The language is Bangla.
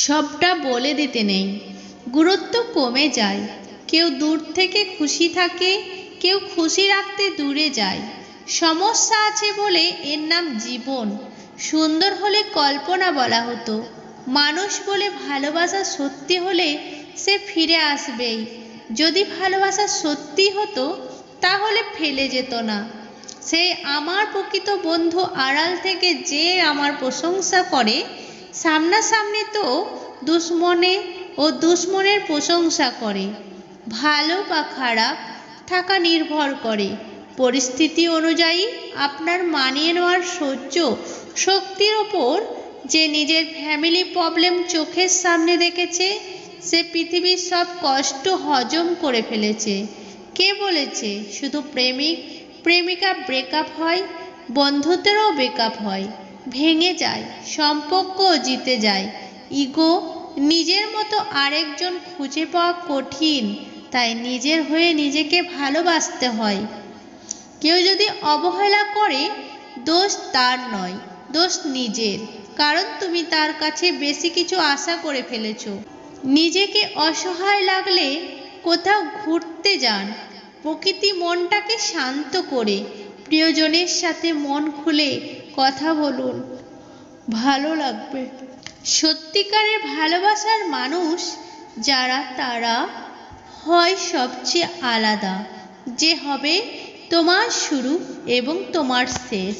সবটা বলে দিতে নেই, গুরুত্ব কমে যায়। কেউ দূর থেকে খুশি থাকে, কেউ খুশি রাখতে দূরে যায়। সমস্যা আছে বলে এর নাম জীবন। সুন্দর হলে কল্পনা বলা হতো, মানুষ বলে ভালোবাসা সত্যি হলে সে ফিরে আসবেই। যদি ভালোবাসা সত্যি হতো তাহলে ফেলে যেত না। সেই আমার প্রকৃত বন্ধু আড়াল থেকে যে আমার প্রশংসা করে, সামনাসামনি তো দুশ্মনে ও দুশ্মনের প্রশংসা করে। ভালো বা খারাপ থাকা নির্ভর করে পরিস্থিতি অনুযায়ী আপনার মানিয়ে নেওয়ার সহ্য শক্তির ওপর। যে নিজের ফ্যামিলি প্রবলেম চোখের সামনে দেখেছে সে পৃথিবীর সব কষ্ট হজম করে ফেলেছে। কে বলেছে শুধু প্রেমিক প্রেমিকা ব্রেকআপ হয়? বন্ধুত্বেরও ব্রেকআপ হয়, ভেঙে যায়, সম্পর্কও জিতে যায়। ইগো, নিজের মতো আরেকজন খুঁজে পাওয়া কঠিন, তাই নিজের হয়ে নিজেকে ভালোবাসতে হয়। কেউ যদি অবহেলা করে, দোষ তার নয়, দোষ নিজের। কারণ তুমি তার কাছে বেশি কিছু আশা করে ফেলেছো। নিজেকে অসহায় লাগলে কোথাও ঘুরতে যান, প্রকৃতি মনটাকে শান্ত করে। প্রিয়জনের সাথে মন খুলে কথা বলুন, ভালো লাগবে। সত্যিকারের ভালোবাসার মানুষ যারা, তারা হয় সবচেয়ে আলাদা, যে হবে তোমার শুরু এবং তোমার শেষ।